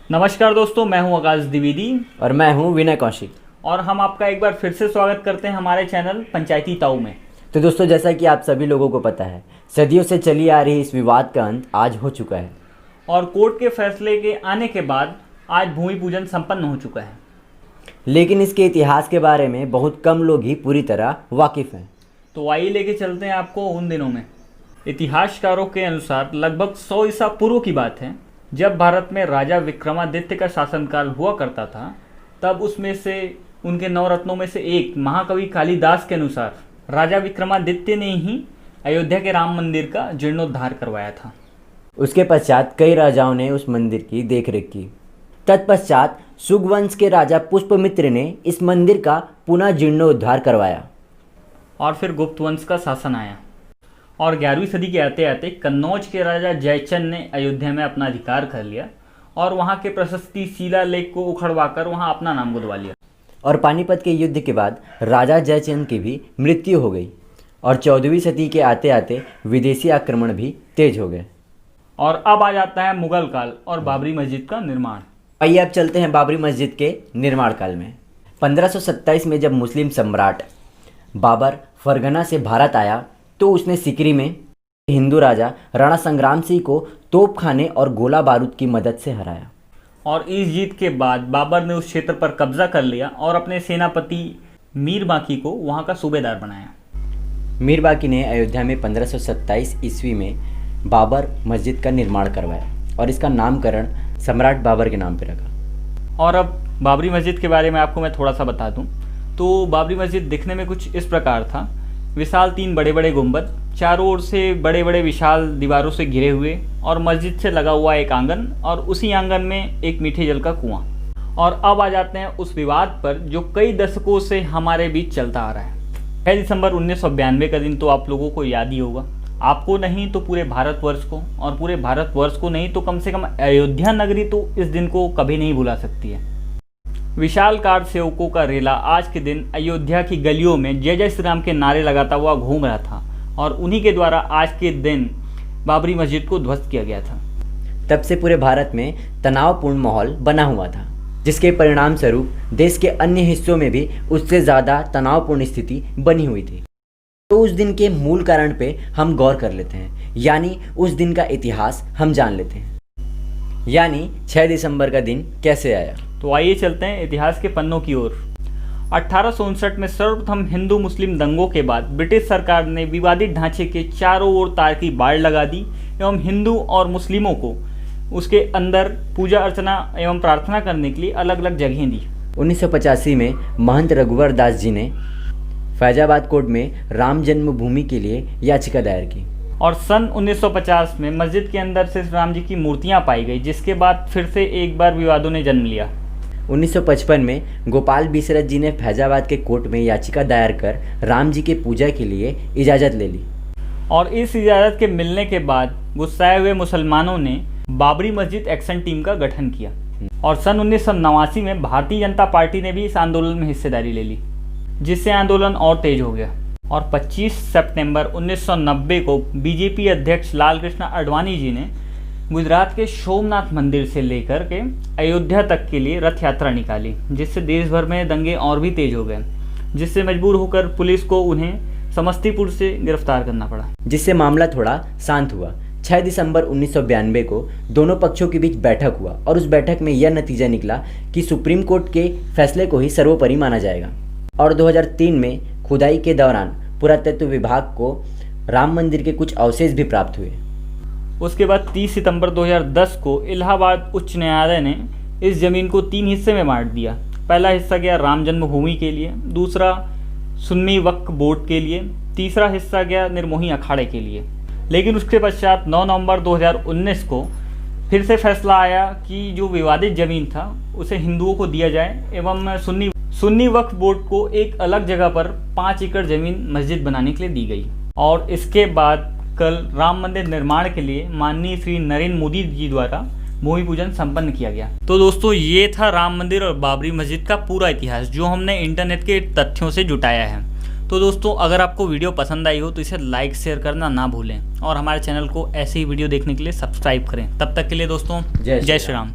नमस्कार दोस्तों, मैं हूं आकाश द्विवेदी और मैं हूं विनय कौशिक और हम आपका एक बार फिर से स्वागत करते हैं हमारे चैनल पंचायती ताऊ में। तो दोस्तों, जैसा कि आप सभी लोगों को पता है, सदियों से चली आ रही इस विवाद का अंत आज हो चुका है और कोर्ट के फैसले के आने के बाद आज भूमि पूजन संपन्न हो चुका है। लेकिन इसके इतिहास के बारे में बहुत कम लोग ही पूरी तरह वाकिफ़ हैं। तो आइए लेके चलते हैं आपको उन दिनों में। इतिहासकारों के अनुसार लगभग 100 ईसा पूर्व की बात है, जब भारत में राजा विक्रमादित्य का शासनकाल हुआ करता था। तब उसमें से उनके 9 रत्नों में से एक महाकवि कालिदास के अनुसार राजा विक्रमादित्य ने ही अयोध्या के राम मंदिर का जीर्णोद्धार करवाया था। उसके पश्चात कई राजाओं ने उस मंदिर की देखरेख की। तत्पश्चात सुगवंश के राजा पुष्पमित्र ने इस मंदिर का पुनः जीर्णोद्धार करवाया और फिर गुप्त वंश का शासन आया और 11वीं सदी के आते आते कन्नौज के राजा जयचंद ने अयोध्या में अपना अधिकार कर लिया और वहाँ के प्रशस्ति शिलालेख को उखड़वाकर वहाँ अपना नाम गुदवा लिया। और पानीपत के युद्ध के बाद राजा जयचंद की भी मृत्यु हो गई और 14वीं सदी के आते आते विदेशी आक्रमण भी तेज हो गए। और अब आ जाता है मुगल काल और बाबरी मस्जिद का निर्माण। आइए अब चलते हैं बाबरी मस्जिद के निर्माण काल में। 1527 में जब मुस्लिम सम्राट बाबर फरगना से भारत आया तो उसने सिकरी में हिंदू राजा राणा संग्राम सिंह को तोपखाने और गोला बारूद की मदद से हराया। और इस जीत के बाद बाबर ने उस क्षेत्र पर कब्जा कर लिया और अपने सेनापति मीर बाकी को वहाँ का सूबेदार बनाया। मीर बाकी ने अयोध्या में 1527 ईस्वी में बाबर मस्जिद का निर्माण करवाया और इसका नामकरण सम्राट बाबर के नाम पर रखा। और अब बाबरी मस्जिद के बारे में आपको मैं थोड़ा सा बता दूं तो बाबरी मस्जिद दिखने में कुछ इस प्रकार था। विशाल 3 बड़े बड़े गुंबद, चारों ओर से बड़े बड़े विशाल दीवारों से घिरे हुए और मस्जिद से लगा हुआ एक आंगन और उसी आंगन में एक मीठे जल का कुआं। और अब आ जाते हैं उस विवाद पर जो कई दशकों से हमारे बीच चलता आ रहा है। 6 दिसंबर 1992 का दिन तो आप लोगों को याद ही होगा, आपको नहीं तो पूरे भारतवर्ष को, और पूरे भारतवर्ष को नहीं तो कम से कम अयोध्या नगरी तो इस दिन को कभी नहीं भुला सकती है। विशालकाय सेवकों का रेला आज के दिन अयोध्या की गलियों में जय जय श्री राम के नारे लगाता हुआ घूम रहा था और उन्हीं के द्वारा आज के दिन बाबरी मस्जिद को ध्वस्त किया गया था। तब से पूरे भारत में तनावपूर्ण माहौल बना हुआ था, जिसके परिणाम स्वरूप देश के अन्य हिस्सों में भी उससे ज़्यादा तनावपूर्ण स्थिति बनी हुई थी। तो उस दिन के मूल कारण पे हम गौर कर लेते हैं, यानी उस दिन का इतिहास हम जान लेते हैं, यानी 6 दिसंबर का दिन कैसे आया। तो आइए चलते हैं इतिहास के पन्नों की ओर। 1859 में सर्वप्रथम हिंदू मुस्लिम दंगों के बाद ब्रिटिश सरकार ने विवादित ढांचे के चारों ओर तार की बाड़ लगा दी एवं हिंदू और मुस्लिमों को उसके अंदर पूजा अर्चना एवं प्रार्थना करने के लिए अलग अलग जगहें दी। 1985 में महंत रघुवर दास जी ने फैजाबाद कोर्ट में राम जन्मभूमि के लिए याचिका दायर की और सन 1950 में मस्जिद के अंदर से राम जी की मूर्तियां पाई गई, जिसके बाद फिर से एक बार विवादों ने जन्म लिया। 1955 में गोपाल बिसरत जी ने फैजाबाद के कोर्ट में याचिका दायर कर राम जी के पूजा के लिए इजाज़त ले ली और इस इजाज़त के मिलने के बाद गुस्साए हुए मुसलमानों ने बाबरी मस्जिद एक्शन टीम का गठन किया और सन 1989 में भारतीय जनता पार्टी ने भी इस आंदोलन में हिस्सेदारी ले ली, जिससे आंदोलन और तेज हो गया। और 25 सितंबर 1990 को बीजेपी अध्यक्ष लाल कृष्ण आडवाणी जी ने गुजरात के सोमनाथ मंदिर से लेकर के अयोध्या तक के लिए रथ यात्रा निकाली, जिससे देश भर में दंगे और भी तेज हो गए, जिससे मजबूर होकर पुलिस को उन्हें समस्तीपुर से गिरफ्तार करना पड़ा, जिससे मामला थोड़ा शांत हुआ। 6 दिसंबर 1992 को दोनों पक्षों के बीच बैठक हुआ और उस बैठक में यह नतीजा निकला कि सुप्रीम कोर्ट के फैसले को ही सर्वोपरि माना जाएगा। और 2003 में खुदाई के दौरान पुरातत्व विभाग को राम मंदिर के कुछ अवशेष भी प्राप्त हुए। उसके बाद 30 सितंबर 2010 को इलाहाबाद उच्च न्यायालय ने इस जमीन को 3 हिस्से में बांट दिया। पहला हिस्सा गया राम जन्मभूमि के लिए, दूसरा सुन्नी वक्फ बोर्ड के लिए, तीसरा हिस्सा गया निर्मोही अखाड़े के लिए। लेकिन उसके पश्चात 9 नवंबर 2019 को फिर से फैसला आया कि जो विवादित जमीन था उसे हिंदुओं को दिया जाए एवं सुन्नी वक्फ बोर्ड को एक अलग जगह पर 5 एकड़ जमीन मस्जिद बनाने के लिए दी गई। और इसके बाद कल राम मंदिर निर्माण के लिए माननीय श्री नरेंद्र मोदी जी द्वारा भूमि पूजन संपन्न किया गया। तो दोस्तों, ये था राम मंदिर और बाबरी मस्जिद का पूरा इतिहास जो हमने इंटरनेट के तथ्यों से जुटाया है। तो दोस्तों, अगर आपको वीडियो पसंद आई हो तो इसे लाइक शेयर करना ना भूलें और हमारे चैनल को ऐसे ही वीडियो देखने के लिए सब्सक्राइब करें। तब तक के लिए दोस्तों, जय श्री राम।